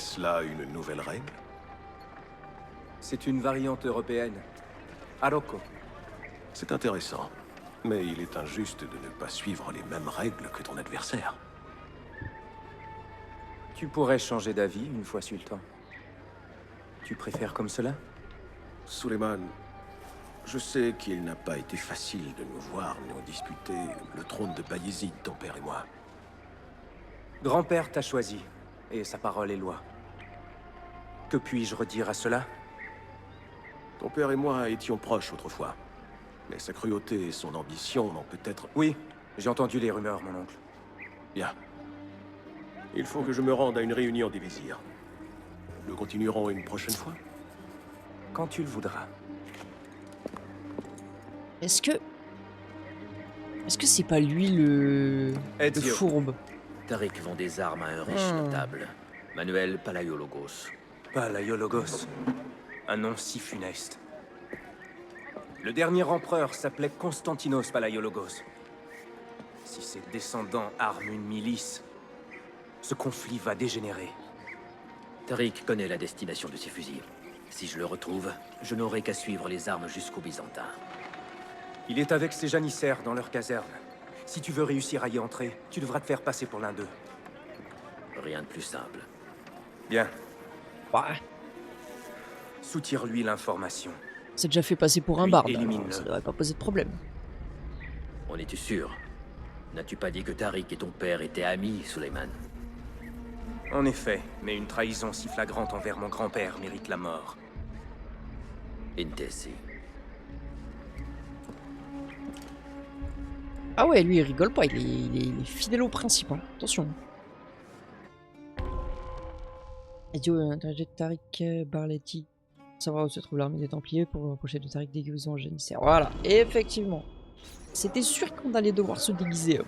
Est-ce là une nouvelle règle? C'est une variante européenne. Aroko. C'est intéressant. Mais il est injuste de ne pas suivre les mêmes règles que ton adversaire. Tu pourrais changer d'avis une fois sultan. Tu préfères comme cela? Suleiman, je sais qu'il n'a pas été facile de nous voir nous disputer le trône de Bayezid, ton père et moi. Grand-père t'a choisi, et sa parole est loi. Que puis-je redire à cela? Ton père et moi étions proches autrefois. Mais sa cruauté et son ambition m'ont peut-être... Oui, j'ai entendu les rumeurs, mon oncle. Bien. Il faut que je me rende à une réunion des vizirs. Nous continuerons une prochaine fois. Quand tu le voudras. Est-ce que c'est pas lui le Ezio. fourbe? Tariq vend des armes à un riche notable, Manuel Palaiologos. Palaiologos. Un nom si funeste. Le dernier empereur s'appelait Constantinos Palaiologos. Si ses descendants arment une milice, ce conflit va dégénérer. Tariq connaît la destination de ses fusils. Si je le retrouve, je n'aurai qu'à suivre les armes jusqu'aux Byzantins. Il est avec ses janissaires dans leur caserne. Si tu veux réussir à y entrer, tu devras te faire passer pour l'un d'eux. Rien de plus simple. Bien. Ouais, Soutire-lui l'information. c'est déjà fait passer pour un Lui, barde, élimine-le. alors ça devrait pas poser de problème. En es-tu sûr? N'as-tu pas dit que Tariq et ton père étaient amis, Suleiman? En effet, mais une trahison si flagrante envers mon grand-père mérite la mort. Intesi. Ah ouais, lui il rigole pas, il est fidèle au principe, hein. Attention. Ezio interjecte Tariq Barletti. Savoir où se trouve l'armée des Templiers pour rapprocher de Tariq déguisé en janissaire. Voilà, effectivement. C'était sûr qu'on allait devoir se déguiser.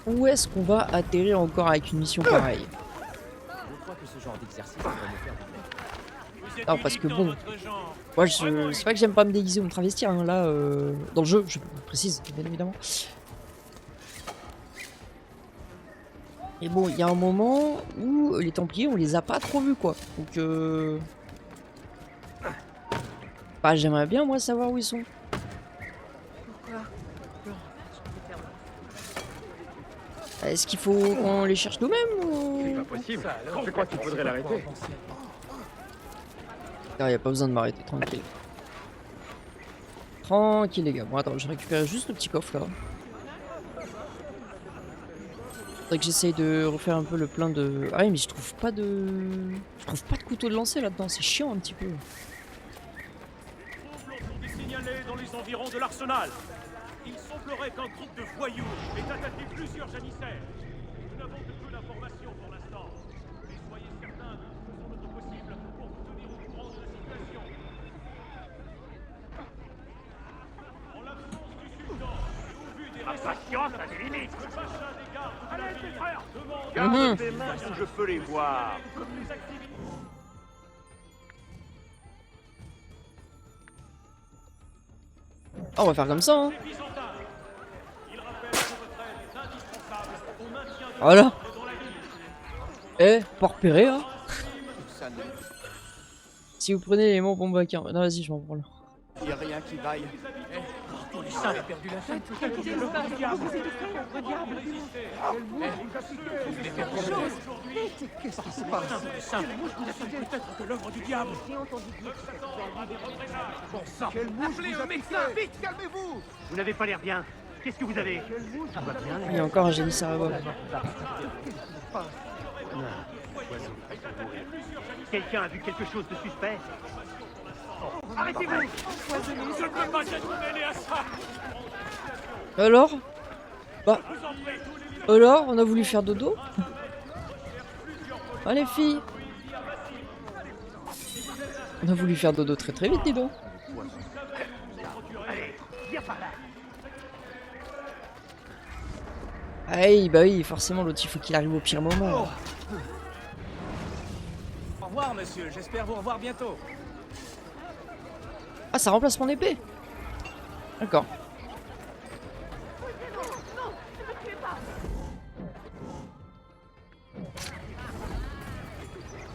Où est-ce qu'on va atterrir encore avec une mission pareille? Je crois que ce genre d'exercice va me faire du bien. Non, parce que bon, moi c'est pas que j'aime pas me déguiser ou me travestir, hein, là, dans le jeu, je précise, bien évidemment. Et bon, il y a un moment où les Templiers, on les a pas trop vus, quoi. Donc, bah, j'aimerais bien, moi, savoir où ils sont. Est-ce qu'il faut qu'on les cherche nous-mêmes ou... Pas possible. Je crois qu'il faudrait l'arrêter. Ah, y a pas besoin de m'arrêter, tranquille. Tranquille, les gars. Bon, attends, je récupère juste le petit coffre, là. Faudrait que j'essaye de refaire un peu le plein de... Ah oui, mais je trouve pas de... Je trouve pas de couteau de lancer, là-dedans. C'est chiant, un petit peu. Des signalés dans les environs de l'arsenal. Il semblerait qu'un groupe de voyous ait attaqué plusieurs janissaires. Nous n'avons que peu d'informations pour l'instant. Mais soyez certains que nous faisons notre possible pour vous tenir au courant de la situation. En l'absence du sultan, et au vu des Patience a des limites. le pacha des gardes de la ville demande Garde tes mains si je peux les voir. les activités. Ah, on va faire comme ça, hein. Voilà. Eh, pas repéré, hein. Si vous prenez l'élément bombe à cœur. Non, vas-y, je m'en prends là. Il n'y a rien qui vaille. Ça a perdu la tête. Qu'est-ce qui se passe? Peut-être que l'œuvre du diable. Quelle mouche vous a piqué? Vite, calmez-vous! Vous n'avez pas l'air bien. Qu'est-ce que vous avez? Il y a encore un génisseur à bord. Quelqu'un a vu quelque chose de suspect? Arrêtez-vous! Je ne peux pas être mêlé à ça. Alors? Bah. Alors, on a voulu faire dodo? Ah, les filles! On a voulu faire dodo très vite, dis donc. Allez, viens par là. Ah oui, bah oui, forcément, l'autre, il faut qu'il arrive au pire moment. revoir, monsieur. J'espère vous revoir bientôt. Ah, ça remplace mon épée. D'accord.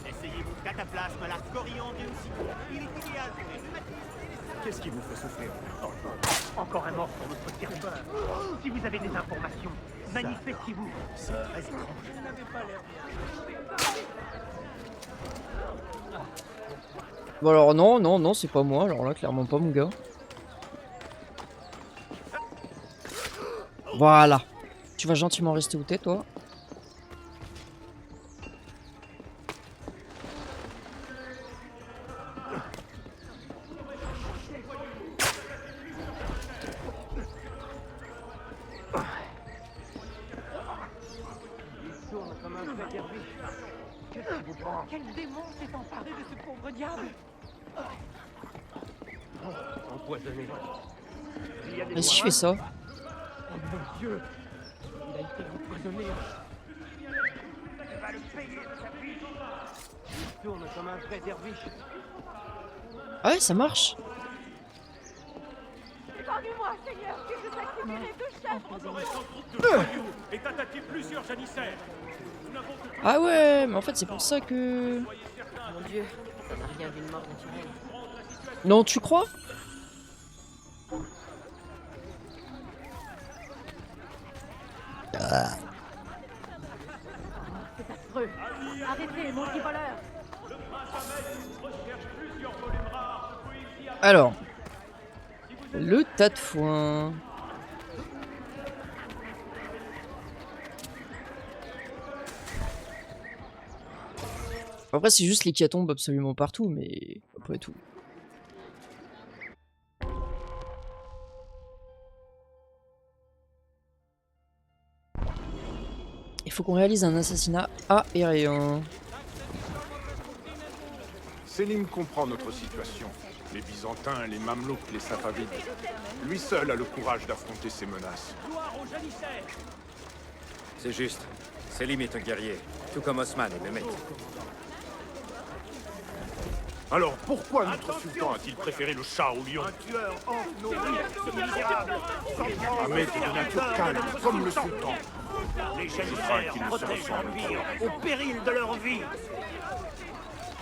Essayez mon cataplasme à la coriandre et aussi. Il est idéal pour les rhumatismes. Qu'est-ce qui vous fait souffrir? Encore un mort sur notre territoire. Si vous avez des informations, manifestez-vous. Très étrange. Bon alors non, c'est pas moi. Alors là, clairement pas mon gars. Voilà. Tu vas gentiment rester où t'es, toi. Quel démon s'est emparé de ce pauvre diable? Empoisonné. Et si je fais ça? Oh mon Dieu! Il a été empoisonné. Il va le payer de sa vie. Il tourne comme un vrai derviche. Ah ouais, ça marche. Épargnez-moi, Seigneur, que je sacrifierai 2 chèvres. Un groupe de voyous est attaqué plusieurs janissaires. Nous n'avons que Ah ouais, mais en fait c'est pour ça que... Mon Dieu, ça n'a rien d'une mort naturelle. Non, tu crois? C'est affreux. Arrêtez, mon petit voleur. Alors, le tas de foin. Après, c'est juste les qui tombent absolument partout, mais après tout. Il faut qu'on réalise un assassinat aérien. Selim comprend notre situation. Les Byzantins, les Mamelouks, les Safavides. Lui seul a le courage d'affronter ces menaces. gloire aux janissaires. C'est juste. Selim est un guerrier, tout comme Osman et Mehmet. Alors pourquoi notre sultan a-t-il préféré le chat au lion? Un tueur hante nos rues, ce misérable. Ahmed est de nature calme, comme le sultan. Les Je crains janissaires qu'il ne se protègent ressemble l'Empire au péril de leur vie.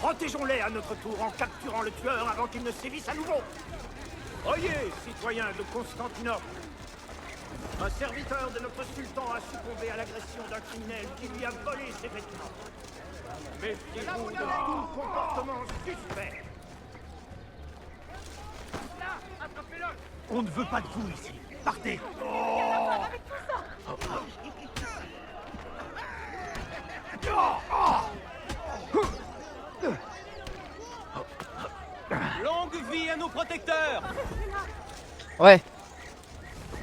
Protégeons-les à notre tour en capturant le tueur avant qu'il ne sévisse à nouveau. Oyez, citoyens de Constantinople. Un serviteur de notre sultan a succombé à l'agression d'un criminel qui lui a volé ses vêtements. Méfiez-vous de tout comportement suspect. On ne veut pas de vous ici. Partez. Longue vie à nos protecteurs. Ouais.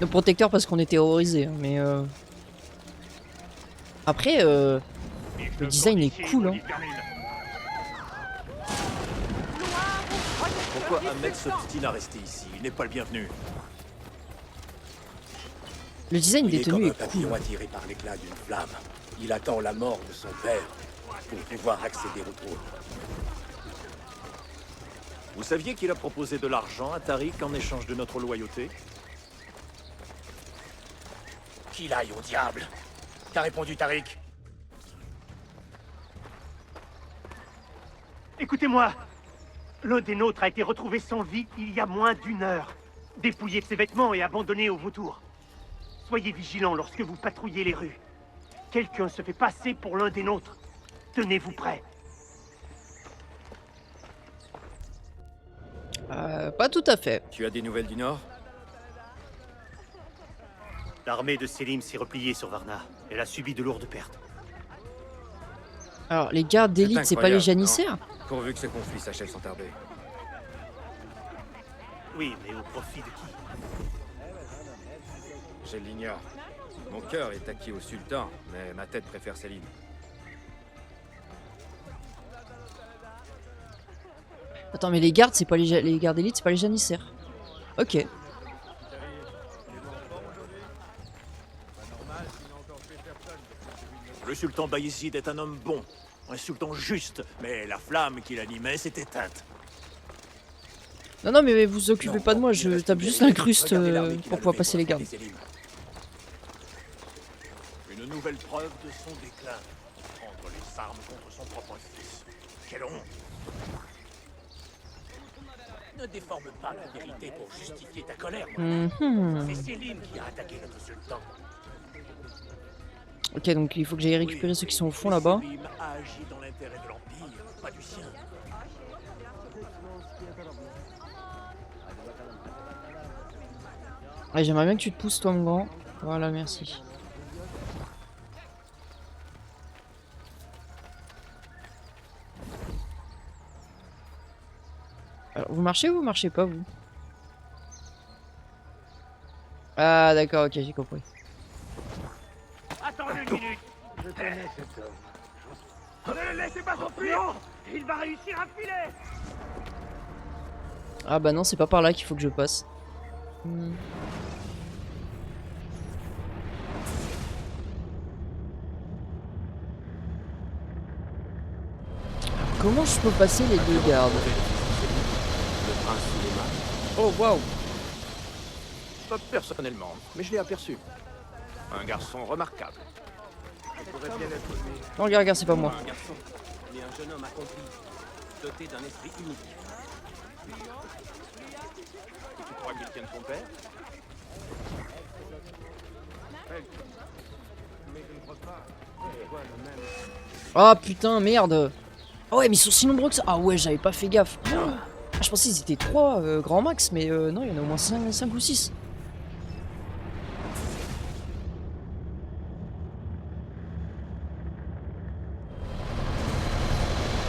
Nos protecteurs parce qu'on est terrorisés, hein, mais après, le design est cool, hein. Pourquoi Ahmed s'obstine à rester ici? Il n'est pas le bienvenu. Le design des Il est comme tenues un est cool. papillon attiré par l'éclat d'une flamme. Il attend la mort de son père pour pouvoir accéder au trône. Vous saviez qu'il a proposé de l'argent à Tariq en échange de notre loyauté? Qu'il aille au diable. Qu'a répondu Tariq? Écoutez-moi. L'un des nôtres a été retrouvé sans vie il y a moins d'1 heure. Dépouillé de ses vêtements et abandonné au vautour. Soyez vigilants lorsque vous patrouillez les rues. Quelqu'un se fait passer pour l'un des nôtres. Tenez-vous prêts. Pas tout à fait. Tu as des nouvelles du Nord? L'armée de Selim s'est repliée sur Varna. Elle a subi de lourdes pertes. Alors, les gardes d'élite, c'est pas les incroyable, janissaires? Pourvu que ce conflit s'achève sans tarder. Oui, mais au profit de qui? Je l'ignore. Mon cœur est acquis au sultan, mais ma tête préfère Selim. Attends, mais les gardes, c'est pas les gardes d'élite, c'est pas les janissaires. Ok. Le sultan Bayezid est un homme bon. Un sultan juste, mais la flamme qui l'animait s'est éteinte. Non, non, mais vous occupez pas de moi, je tape juste l'incruste Regardez l'armée qu'il pour a pouvoir levée passer les gardes. affronter Selim. Une nouvelle preuve de son déclin. Prendre les armes contre son propre fils. Quelle honte! Ne déforme pas la vérité pour justifier ta colère, mon Mhm. C'est Selim qui a attaqué notre sultan. Ok, donc il faut que j'aille récupérer ceux qui sont au fond là-bas. Selim a agi dans l'intérêt de l'Empire, pas du sien. Ouais, j'aimerais bien que tu te pousses, toi, mon grand. Voilà, merci. Alors, vous marchez ou vous marchez pas, vous? Ah, d'accord, ok, j'ai compris. Attendez une minute. Je connais cet homme. Ne le laissez pas s'enfuir. Il va réussir à filer. Ah bah non, c'est pas par là qu'il faut que je passe. Hmm. Comment je peux passer les deux gardes? Le prince Suleiman. Oh waouh! Pas personnellement, mais je l'ai aperçu. Un garçon remarquable. Je pourrais bien être lui. Non, regarde, regarde, c'est pas moi. Un garçon, mais un jeune homme accompli, doté d'un esprit unique. Tu crois qu'il tient de son père? Mais je ne crois pas. Ah putain, merde! Ah ouais, mais ils sont si nombreux que ça! Ah ouais, j'avais pas fait gaffe. Ah, je pensais qu'ils étaient 3 grand max, mais non, il y en a au moins 5 ou 6.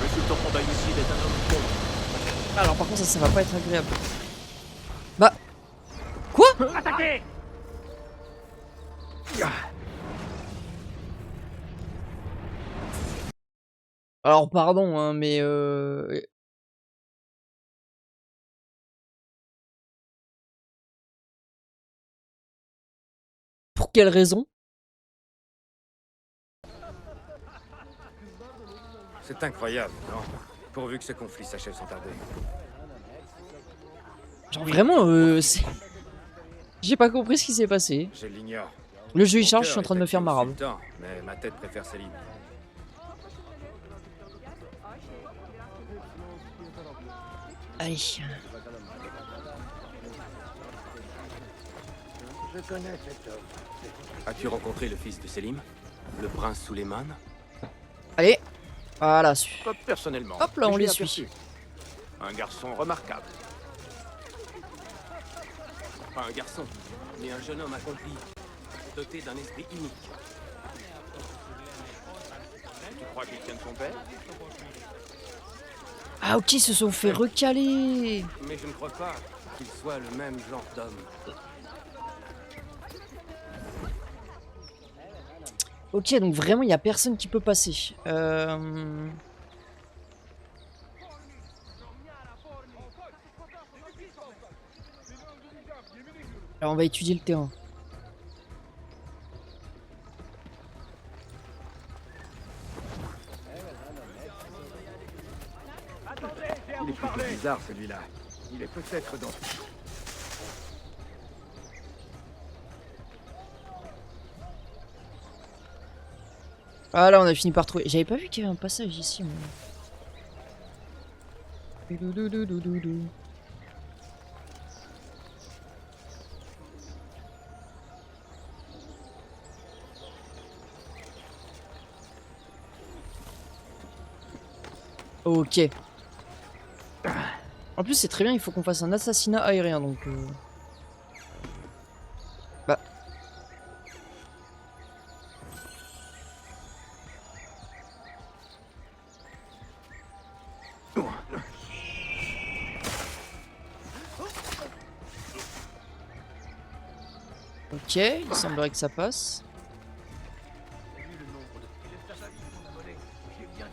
Le sultan Fondaïcide est un homme bon. Alors par contre, ça va pas être agréable. Bah... Quoi? Attaquez! Alors pardon, hein, mais pour quelle raison? C'est incroyable, non? Pourvu que ce conflit s'achève sans tarder. Genre vraiment, c'est... J'ai pas compris ce qui s'est passé. Je l'ignore. Le jeu il Mon charge, je cœur suis en train de est me faire acquis au marave. sultan, mais ma tête préfère Selim. Allez. Je connais cet homme. As-tu rencontré le fils de Selim? Le prince Suleiman? Allez. Voilà. Pas personnellement. Hop là, mais on je l'ai les suit. aperçu. Un garçon remarquable. Pas un garçon, mais un jeune homme accompli, doté d'un esprit unique. Tu crois qu'il tient de son père? Ah ok, ils se sont fait recaler. Mais je ne crois pas qu'il soit le même genre d'homme. Ok, donc vraiment, il y a personne qui peut passer. Alors, on va étudier le terrain. Il est plutôt bizarre celui-là. Il est peut-être dans... Ah là, on a fini par trouver. J'avais pas vu qu'il y avait un passage ici. Moi. Doudoudoudoudoudou. Ok. En plus, c'est très bien, il faut qu'on fasse un assassinat aérien, donc... Bah... Ok, il semblerait que ça passe.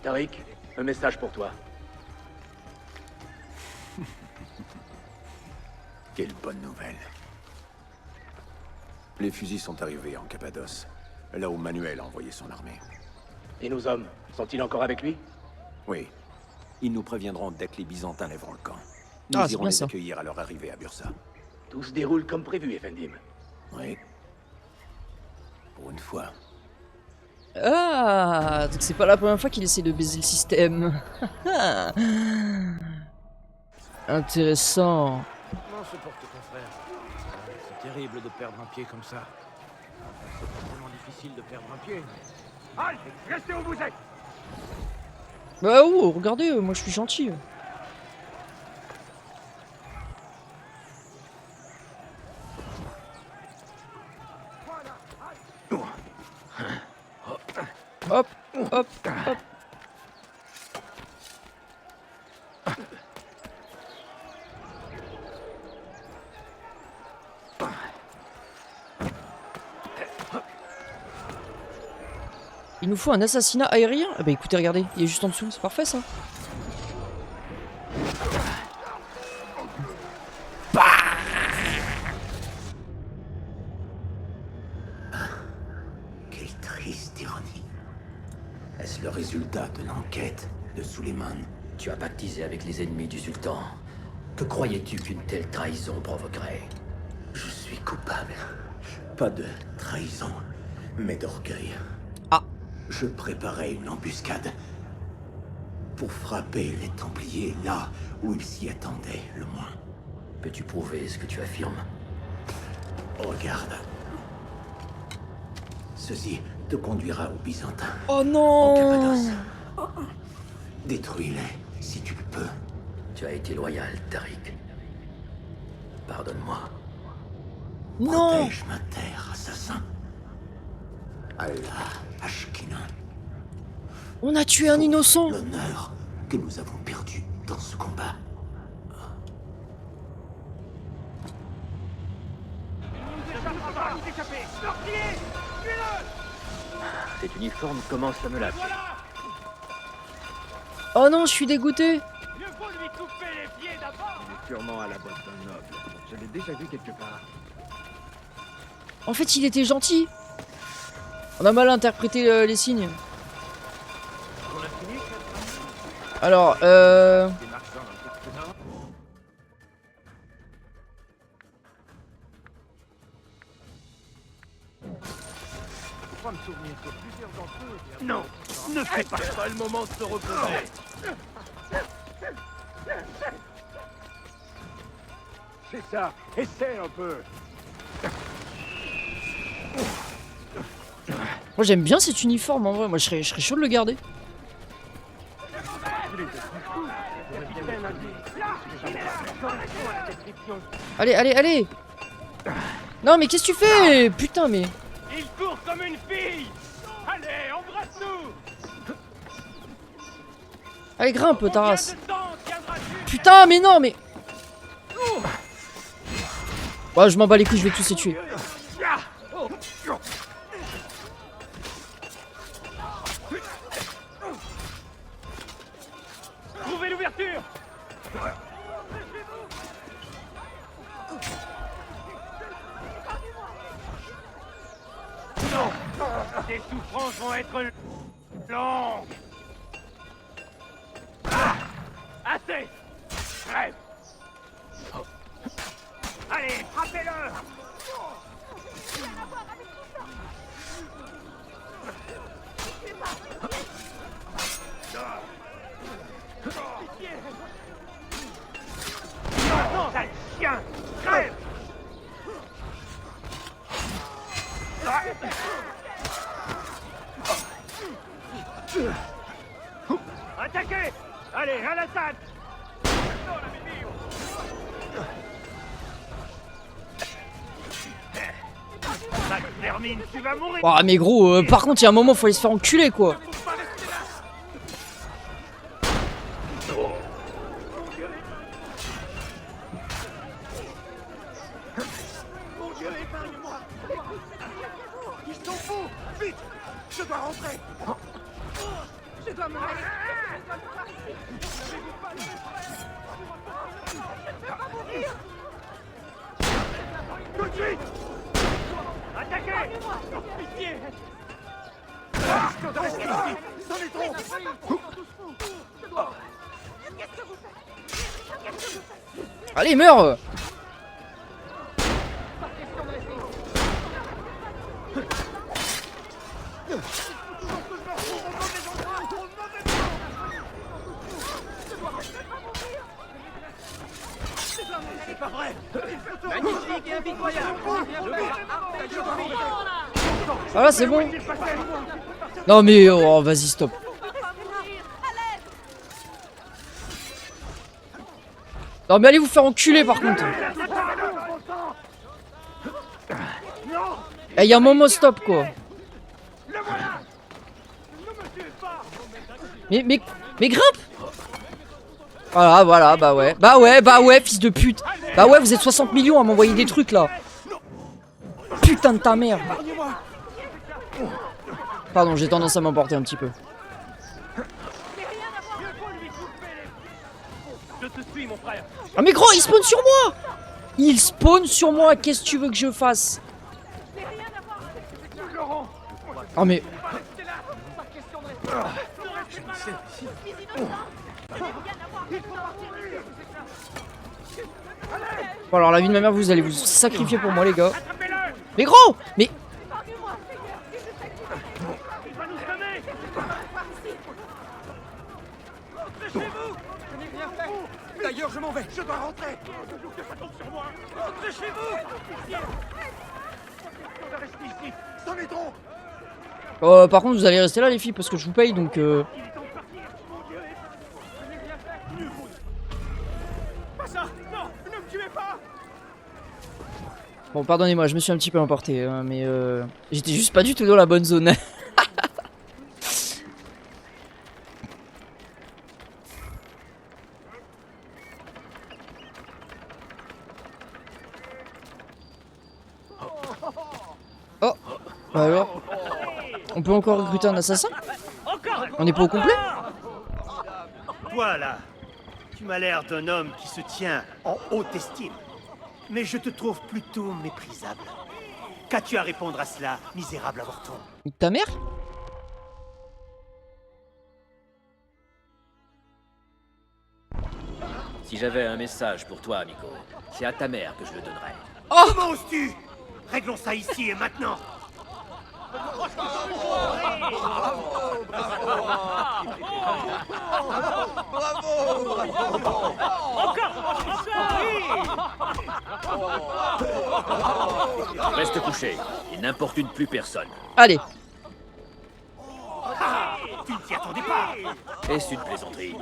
Tariq, un message pour toi. Quelle bonne nouvelle. Les fusils sont arrivés en Cappadoce, là où Manuel a envoyé son armée. Et nos hommes, sont-ils encore avec lui? Oui. Ils nous préviendront dès que les Byzantins lèveront le camp. Nous Ah, c'est irons bien les ça. accueillir à leur arrivée à Bursa. Tout se déroule comme prévu, Effendim. Oui. Pour une fois. Ah, donc c'est pas la première fois qu'il essaie de baiser le système. Intéressant. Comment se porte ton frère? C'est terrible de perdre un pied comme ça. C'est vraiment difficile de perdre un pied. Halt! Restez où vous êtes! Bah oh, regardez, moi je suis gentil. Hop, hop, hop. Il nous faut un assassinat aérien? Ah bah écoutez, regardez, il est juste en dessous, c'est parfait ça. Quelle triste ironie. Est-ce le résultat de l'enquête de Suleiman? Tu as pactisé avec les ennemis du sultan. Que croyais-tu qu'une telle trahison provoquerait? Je suis coupable. Pas de trahison, mais d'orgueil. Ah. Je préparais une embuscade pour frapper les Templiers là où ils s'y attendaient le moins. Peux-tu prouver ce que tu affirmes? Regarde. Ceci te conduira aux Byzantins. Oh En non! Cappadoce. Détruis-les si tu le peux. Tu as été loyal, Tariq. Pardonne-moi. Non! Protège ma terre, assassin. Allah Ashkinan. On a tué un innocent! L'honneur que nous avons perdu dans ce combat. Cet uniforme commence à me lasser. Oh non, je suis dégoûté! Mieux vaut lui couper les pieds d'abord! Il est sûrement à la botte d'un noble. Je l'ai déjà vu quelque part. En fait, il était gentil! On a mal interprété les signes. Alors, Des marchands dans le quartier nord. Je crois me souvenir que plusieurs d'entre eux... Non, ne fais pas ça. le moment de se reposer. C'est ça, essaie un peu. moi j'aime bien cet uniforme en vrai, moi je serais chaud de le garder. Allez, allez, allez! Non mais qu'est-ce que tu fais? Putain mais... Il court comme une fille! Allez, embrasse-nous! Allez grimpe ta race. Combien de temps tiendras-tu? Putain mais non mais... Ouais je m'en bats les couilles, je vais tous les tuer. Trouvez l'ouverture! Non! Tes souffrances vont être longues! Ah! Assez! Crève! Allez, frappez-le! Non, sale chien! Crève! Attaquez! Allez, à l'attaque! Ça se termine, tu vas mourir! Oh mais gros, par contre il y a un moment faut aller se faire enculer quoi. Mon Dieu, épargne-moi! Ils sont fous! Vite! Je dois rentrer! Je dois me mêler! Tout de suite! Attaquez! Pitié! Allez, meurs! C'est pas vrai. Magnifique et impitoyable. Ah là, c'est bon. Non mais oh, vas-y, stop. Non mais allez vous faire enculer par contre. Eh, y a un moment stop quoi. Mais grimpe. Voilà, bah ouais, fils de pute. Bah ouais, vous êtes 60 millions à m'envoyer des trucs là. Putain de ta mère. Pardon, j'ai tendance à m'emporter un petit peu. Ah mais gros, il spawn sur moi. Il spawn sur moi, qu'est-ce que tu veux que je fasse? Oh mais... Bon alors la vie de ma mère, vous allez vous sacrifier pour moi les gars. Mais gros. Mais... D'ailleurs, je m'en vais. Je dois rentrer. Rentrez chez vous. Restez ici. C'en est trop. Par contre, vous allez rester là les filles parce que je vous paye donc. Pas ça. Non, ne me tuez pas. Bon, pardonnez-moi, je me suis un petit peu emporté, hein, mais j'étais juste pas du tout dans la bonne zone. Oh, bah alors, on peut encore recruter un assassin? On n'est pas au complet? Voilà. Tu m'as l'air d'un homme qui se tient en haute estime. Mais je te trouve plutôt méprisable. Qu'as-tu à répondre à cela, misérable avorton? Ta mère? Si j'avais un message pour toi, Miko, c'est à ta mère que je le donnerais. Oh! Comment oses-tu? Réglons ça ici et maintenant. Reste couché et n'importune plus personne. Allez. Ah, tu ne t'y attendais pas. Est-ce une plaisanterie?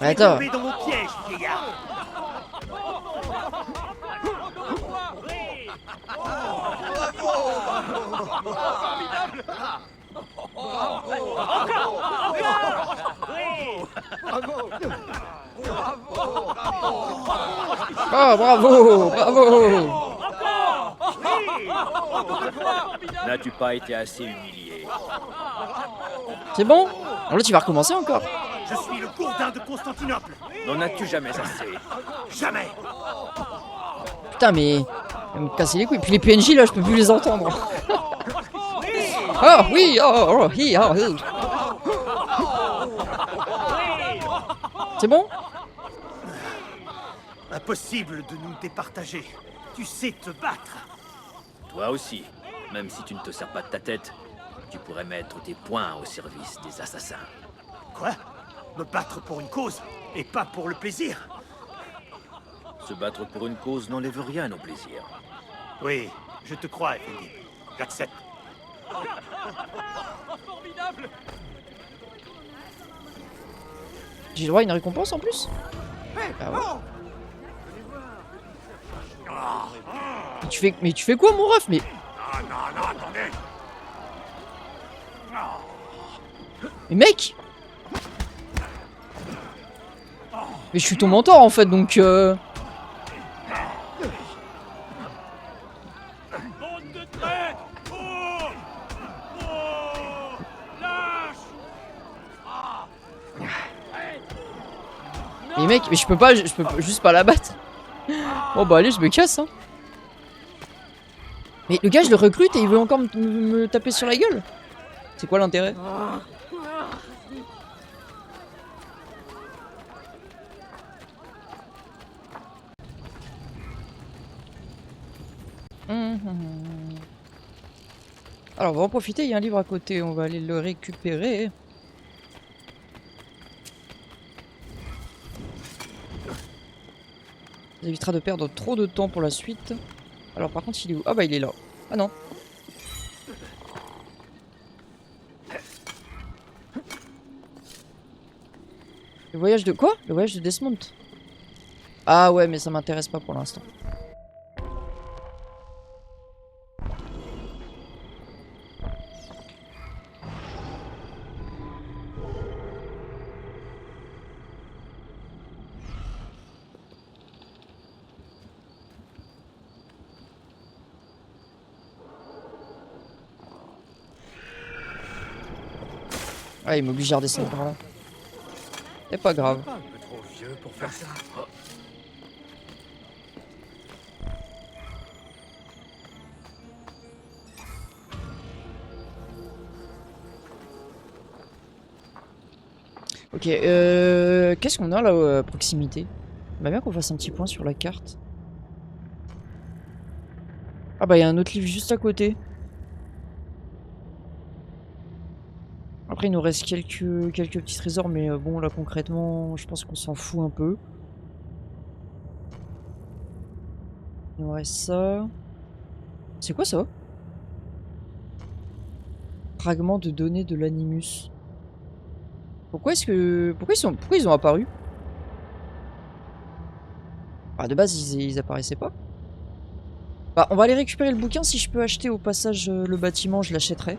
Attends. Tu es tombé dans mon piège, vieillard. Oh, bravo, bravo. N'as-tu pas été assez humilié? C'est bon? Alors là, tu vas recommencer encore. Je suis le gourdin de Constantinople. N'en as-tu jamais assez? Jamais. Putain, mais... Elle me casser les couilles. Puis les PNJ, là, je peux plus les entendre. Oh, oui, oh, oui, oh, oui. C'est bon? Impossible de nous départager. Tu sais te battre. Toi aussi, même si tu ne te sers pas de ta tête, tu pourrais mettre tes poings au service des assassins. Quoi? Me battre pour une cause et pas pour le plaisir? Se battre pour une cause n'enlève rien au plaisir. Oui, je te crois, Effendi. J'accepte. J'ai le droit à une récompense en plus? Ah ouais. Mais tu fais quoi, mon ref? Mais... Non, attendez. Mais mec! Mais je suis ton mentor en fait, donc Mais mec, mais je peux juste pas la battre. Bon bah allez, je me casse hein. Mais le gars, je le recrute et il veut encore me taper sur la gueule. C'est quoi l'intérêt? Alors on va en profiter, il y a un livre à côté, on va aller le récupérer. Ça évitera de perdre trop de temps pour la suite. Alors par contre il est où? Ah bah il est là. Ah non. Le voyage de quoi? Le voyage de Desmond. Ah ouais mais ça m'intéresse pas pour l'instant. Ah, il m'oblige à redescendre par là. C'est pas grave. Un peu trop vieux pour faire ça. Ok, qu'est-ce qu'on a là à proximité? J'aimerais bien qu'on fasse un petit point sur la carte. Ah bah il y a un autre livre juste à côté. Après il nous reste quelques petits trésors, mais bon là concrètement je pense qu'on s'en fout un peu. Il nous reste ça. C'est quoi ça? Fragment de données de l'Animus. Pourquoi ils ont apparu? Ah de base ils apparaissaient pas. Bah on va aller récupérer le bouquin, si je peux acheter au passage le bâtiment je l'achèterai.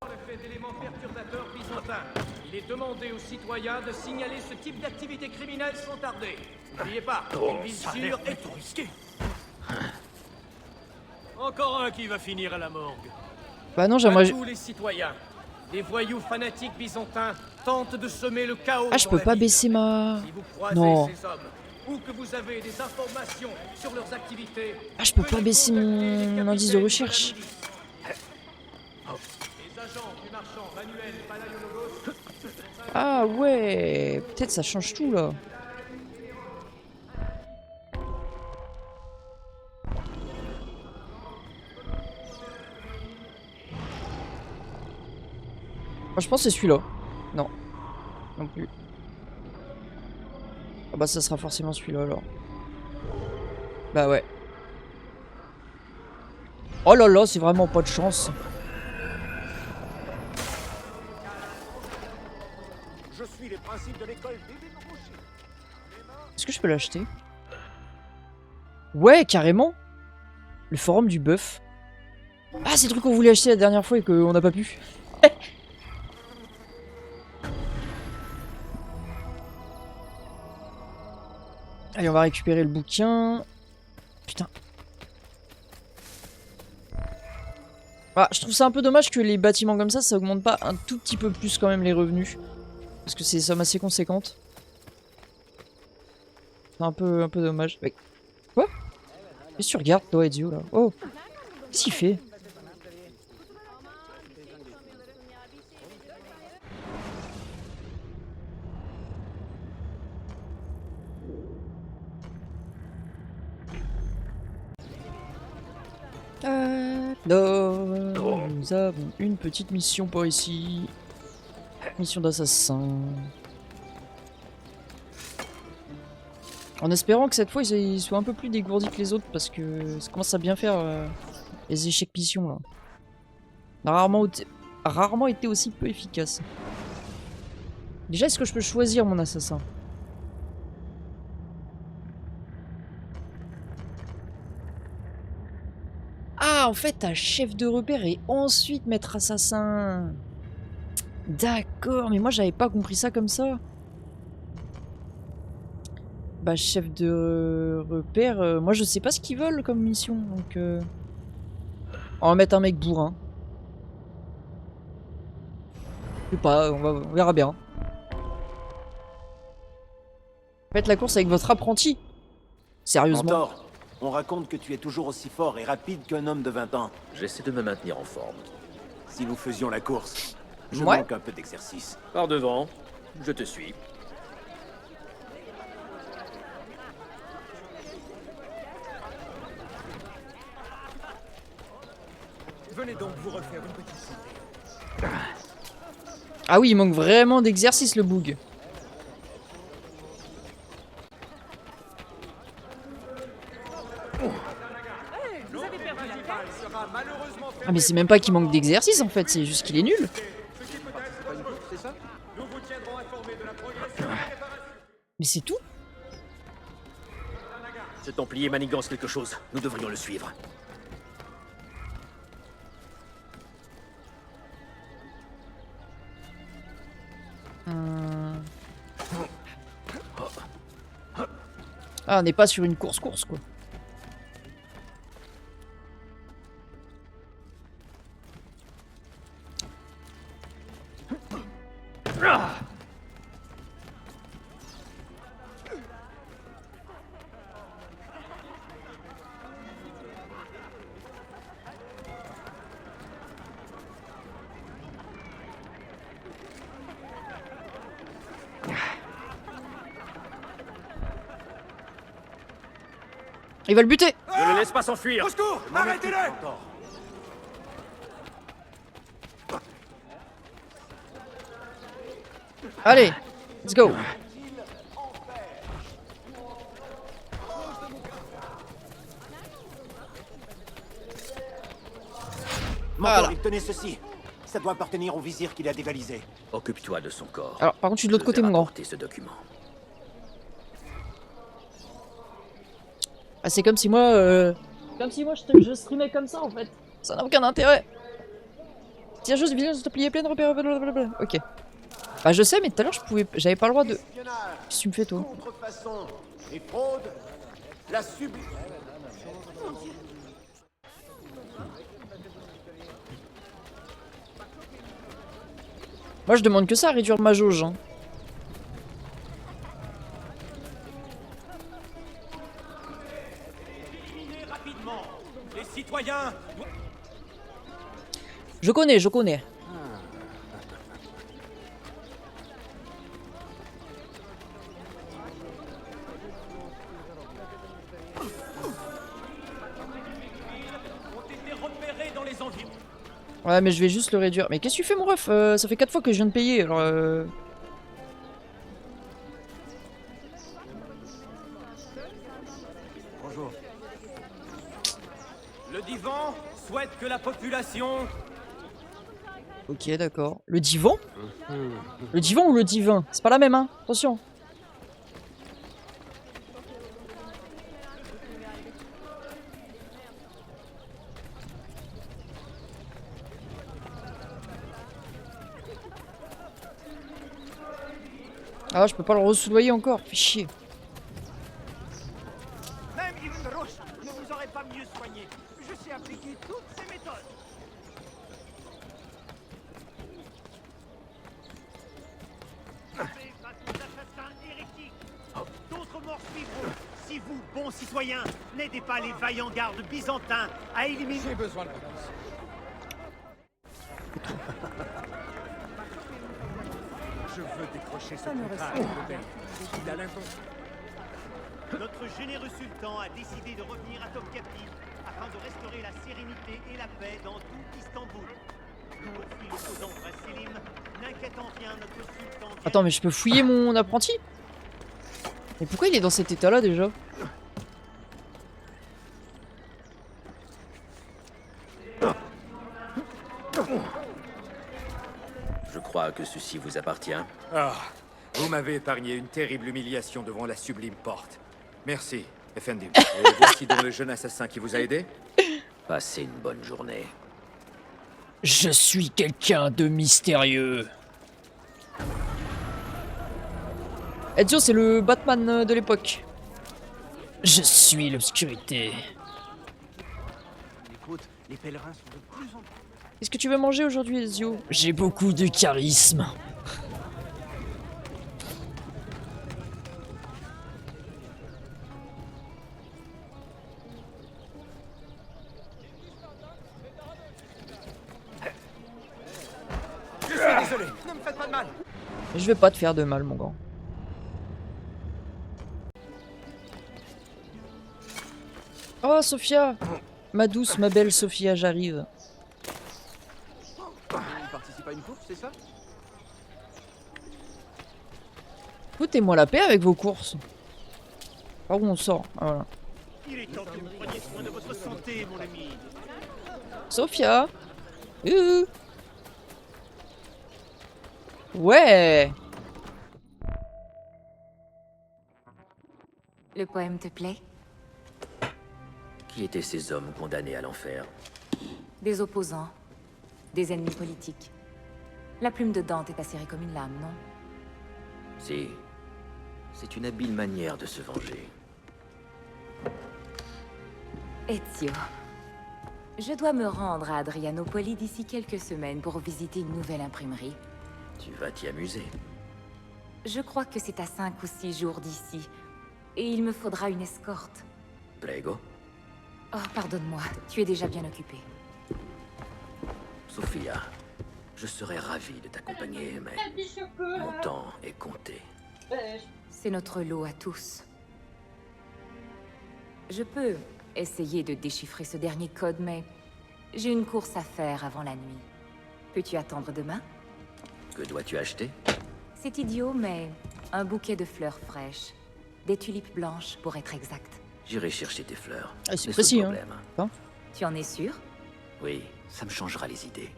L'effet d'éléments perturbateurs byzantins. Il est demandé aux citoyens de signaler ce type d'activité criminelle sans tarder. N'oubliez pas, une ville sûre est trop risquée. Encore un qui va finir à la morgue. Bah non j'aimerais... À tous les citoyens, les voyous fanatiques byzantins tentent de semer le chaos. Ah je dans peux la pas ville. baisser ma... Si vous croisez Non. ces hommes, ou que vous avez des informations sur leurs activités, Ah je peux pas veuillez baisser contacter les mon indice de capitaines recherche. la milice. Les agents du marchand Manuel Palaiologos. Ah ouais, peut-être ça change tout là. Moi, je pense que c'est celui-là. Non. Non plus. Ah bah ça sera forcément celui-là alors. Bah ouais. Oh là là, c'est vraiment pas de chance. Je suis les principes de l'école d'Ibn Rushd. Est-ce que je peux l'acheter? Ouais, carrément. Le forum du bœuf. Ah, c'est le truc qu'on voulait acheter la dernière fois et qu'on n'a pas pu. Allez, on va récupérer le bouquin. Putain. Ah, je trouve ça un peu dommage que les bâtiments comme ça augmente pas un tout petit peu plus quand même les revenus. Parce que c'est des sommes assez conséquentes. C'est un peu dommage. Mais... Quoi? Qu'est-ce que tu regardes, toi, Ezio, là? Oh! Qu'est-ce qu'il fait? Alors, nous avons une petite mission par ici. Mission d'assassin. En espérant que cette fois ils soient un peu plus dégourdis que les autres parce que ça commence à bien faire les échecs missions là. On a rarement été aussi peu efficace. Déjà est-ce que je peux choisir mon assassin? Ah en fait t'as chef de repère et ensuite maître assassin. D'accord, mais moi j'avais pas compris ça comme ça. Bah chef de repère, moi je sais pas ce qu'ils veulent comme mission, donc on va mettre un mec bourrin. Je sais pas, on verra bien. Faites la course avec votre apprenti. Sérieusement. Mentor, On raconte que tu es toujours aussi fort et rapide qu'un homme de 20 ans. J'essaie de me maintenir en forme. Si nous faisions la course, je Ouais. manque un peu d'exercice. Par devant, je te suis. Venez donc vous refaire une petite santé. Ah oui, il manque vraiment d'exercice, le boug. Ah mais c'est même pas qu'il manque d'exercice en fait, c'est juste qu'il est nul. Mais c'est tout. Ce Templier manigance quelque chose. Nous devrions le suivre. Ah, on n'est pas sur une course quoi. Il va le buter. Ne le laisse pas s'enfuir. Au secours! Arrêtez-le! Allez, let's go. Voilà. Mentor, tenez ceci. Ça doit appartenir au vizir qui l'a dévalisé. Occupe-toi de son corps. Alors, par contre, je suis de l'autre Je vais côté, mon grand. rapporter ce document. Ah, c'est comme si moi, je streamais comme ça en fait. Ça n'a aucun intérêt. Tiens, juste viens te plier plein de repères, blablabla. Ok. Bah, je sais, mais tout à l'heure, j'avais pas le droit de. Qu'est-ce que tu me fais, toi? Contrefaçon et fraude, la sublime. Moi, je demande que ça, réduire ma jauge. Hein. Rapidement, les citoyens. Je connais. Ont été repérés dans les environs. Ouais, mais je vais juste le réduire. Mais qu'est-ce que tu fais, mon ref? Ça fait 4 fois que je viens de payer, alors Bonjour. Le divan souhaite que la population. Ok, d'accord. Le divan? Le divan ou le divin? C'est pas la même, hein? Attention. Ah, je peux pas le ressoudoyer encore. Fais chier. Même Ibn Rushd ne vous aurait pas mieux soigné. Je sais appliquer toutes ces méthodes. Face aux assassins hérétiques. D'autres morts suivront. Si vous, bons citoyens, n'aidez pas les vaillants gardes byzantins à éliminer. J'ai besoin de vacances. Je veux décrocher ce contrat avec le père. Il a l'intention. Notre généreux sultan a décidé de revenir à Topkapi afin de restaurer la sérénité et la paix dans tout Istanbul. Poursuit l'opposant Prince Selim, n'inquiétant rien, notre sultan... Attends, mais je peux fouiller mon apprenti? Mais pourquoi il est dans cet état-là déjà? Je crois que ceci vous appartient. Ah, vous m'avez épargné une terrible humiliation devant la sublime porte. Merci, Effendi. Et voici donc le jeune assassin qui vous a aidé. Passez une bonne journée. Je suis quelqu'un de mystérieux. Ezio, c'est le Batman de l'époque. Je suis l'obscurité. Écoute, les pèlerins sont de plus en plus... Qu'est-ce que tu veux manger aujourd'hui, Ezio? J'ai beaucoup de charisme. mal. Je vais pas te faire de mal, mon grand. Oh, Sophia! Ma douce, ma belle Sophia, j'arrive. Il participe à une course, c'est ça? Foutez-moi la paix avec vos courses. Par où on sort? Ah, voilà. Il est temps que vous preniez soin de votre santé, mon ami. Sophia! Ouais! Le poème te plaît? Qui étaient ces hommes condamnés à l'enfer? Des opposants, des ennemis politiques. La plume de Dante est acérée comme une lame, non? Si. C'est une habile manière de se venger. Ezio. Je dois me rendre à Adrianopoli d'ici quelques semaines pour visiter une nouvelle imprimerie. Tu vas t'y amuser. Je crois que c'est à 5 ou 6 jours d'ici. Et il me faudra une escorte. Prego. Oh, pardonne-moi, tu es déjà bien occupée. Sophia, je serais ravi de t'accompagner, mais mon temps est compté. C'est notre lot à tous. Je peux essayer de déchiffrer ce dernier code, mais j'ai une course à faire avant la nuit. Peux-tu attendre demain? Que dois-tu acheter? C'est idiot, mais un bouquet de fleurs fraîches. Des tulipes blanches, pour être exact. J'irai chercher tes fleurs. Ah, c'est Mais précis, sans hein. problème. Tu en es sûr? Oui, ça me changera les idées.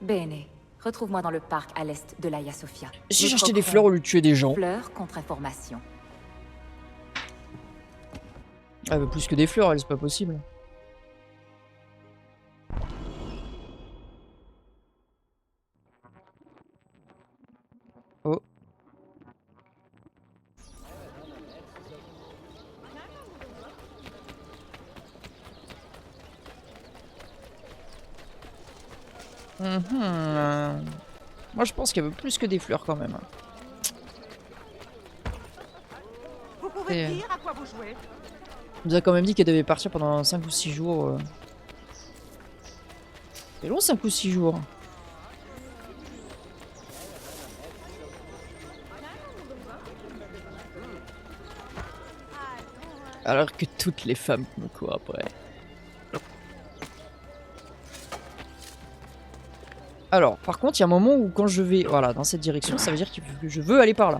Bene. Retrouve-moi dans le parc à l'est de l'Hagia Sophia. J'ai Nous acheté des troquerons fleurs au lieu de tuer des gens. Fleurs contre information. Ah bah plus que des fleurs, elle, c'est pas possible. Oh. Moi je pense qu'il y avait plus que des fleurs quand même. Vous pouvez me dire à quoi vous jouez? On nous a quand même dit qu'elle devait partir pendant 5 ou 6 jours. C'est long 5 ou 6 jours. Alors que toutes les femmes me courent après. Alors, par contre, il y a un moment où quand je vais voilà, dans cette direction, ça veut dire que je veux aller par là.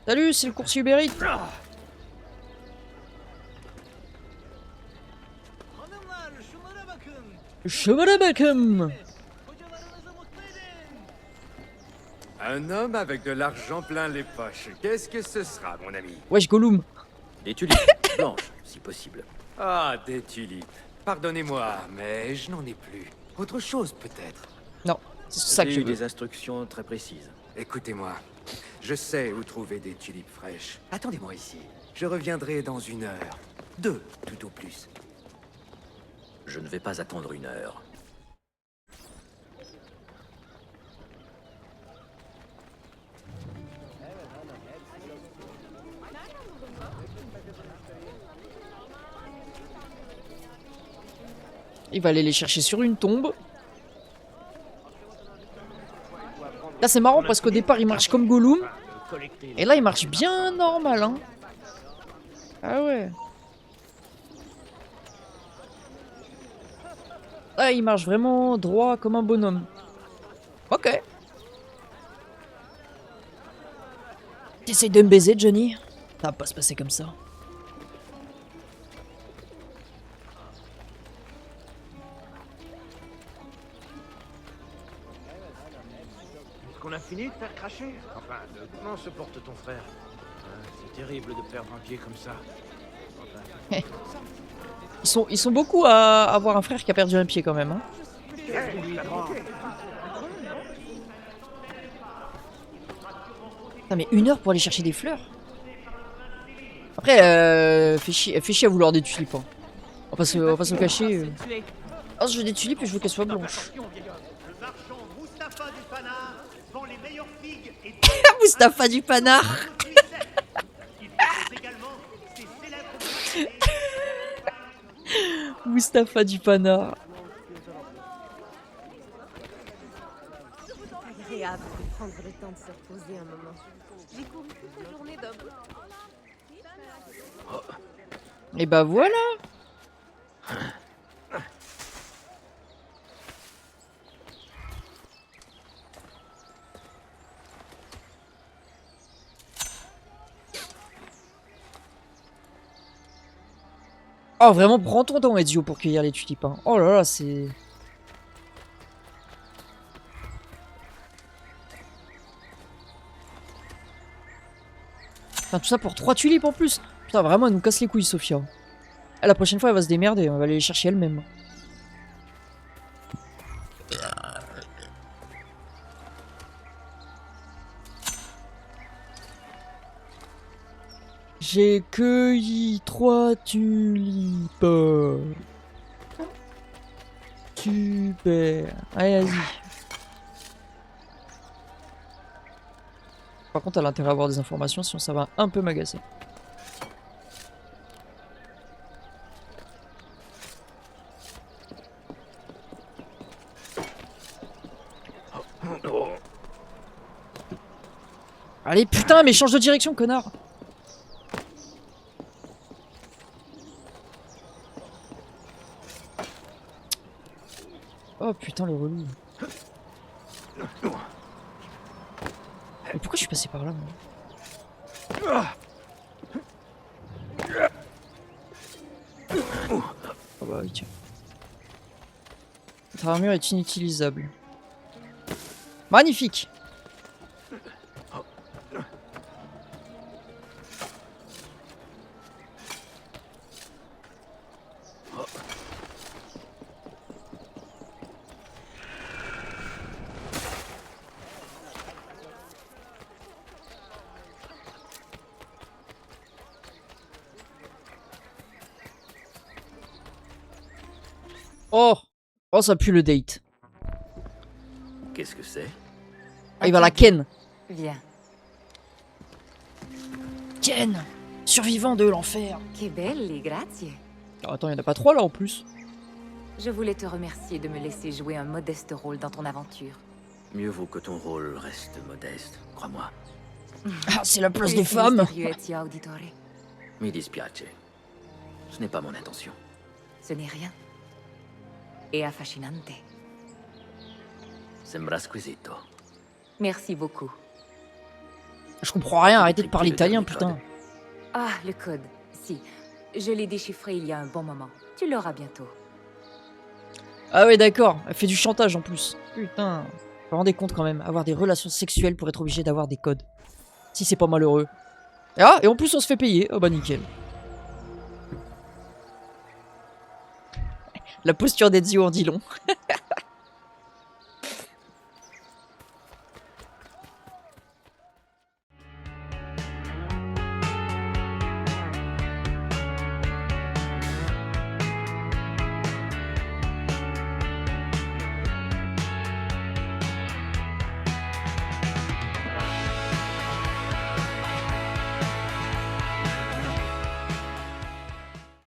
Salut, c'est le coursier Uber. Shomarabakum. Un homme avec de l'argent plein les poches. Qu'est-ce que ce sera, mon ami? Wesh, Gollum. Des tulipes blanches, si possible. Ah, des tulipes. Pardonnez-moi, mais je n'en ai plus. Autre chose, peut-être. Non, c'est ça que J'ai je eu veux. des instructions très précises. Écoutez-moi, je sais où trouver des tulipes fraîches. Attendez-moi ici. Je reviendrai dans 1 heure. 2, tout au plus. Je ne vais pas attendre 1 heure. Il va aller les chercher sur une tombe. Là c'est marrant parce qu'au départ il marche comme Gollum. Et là il marche bien normal hein. Ah ouais. Là il marche vraiment droit comme un bonhomme. Ok. T'essayes de me baiser Johnny? Ça va pas se passer comme ça. Est-ce qu'on a fini de faire cracher? Enfin, comment se porte ton frère? C'est terrible de perdre un pied comme ça. Enfin... Ils sont beaucoup à avoir un frère qui a perdu un pied quand même. Hein. Putain, mais 1 heure pour aller chercher des fleurs. Après, fait chier à vouloir des tulipes. Hein. On va pas se le cacher. Oh, je veux des tulipes et je veux qu'elles soient blanches. Mustapha du Panard. Mustapha du Panard. agréable de prendre le temps de se reposer un moment. J'ai couru toute la journée d'un bout. Et bah voilà. Oh vraiment, prends ton temps Ezio pour cueillir les tulipes. Hein. Oh là là, c'est... Enfin, tout ça pour 3 tulipes en plus. Putain, vraiment, elle nous casse les couilles, Sophia. La prochaine fois, elle va se démerder. On va aller les chercher elle-même. J'ai cueilli 3 tulipes. Super. Allez, vas-y. Par contre, elle a intérêt à avoir des informations, sinon ça va un peu m'agacer. Allez, putain, mais change de direction, connard! Oh putain, le relou. Mais pourquoi je suis passé par là, moi? Oh bah oui, tiens. Votre armure est inutilisable. Magnifique! Oh! Oh, ça pue le date. Qu'est-ce que c'est? Ah, il va la ken. Viens. Ken! Survivant de l'enfer. Que belli, grazie. Oh, attends, il n'y en a pas 3 là en plus. Je voulais te remercier de me laisser jouer un modeste rôle dans ton aventure. Mieux vaut que ton rôle reste modeste, crois-moi. Ah, c'est la place des femmes. Mi dispiace. Ce n'est pas mon intention. Ce n'est rien. Et affascinante. Sembra squisito. Merci beaucoup. Je comprends rien, arrêtez de parler italien, putain. Ah, le code. Si. Je l'ai déchiffré il y a un bon moment. Tu l'auras bientôt. Ah ouais, d'accord. Elle fait du chantage en plus. Putain. Vous vous rendez compte quand même, avoir des relations sexuelles pour être obligé d'avoir des codes. Si c'est pas malheureux. Ah, et en plus on se fait payer. Oh bah nickel. La posture d'Ezio en dit long.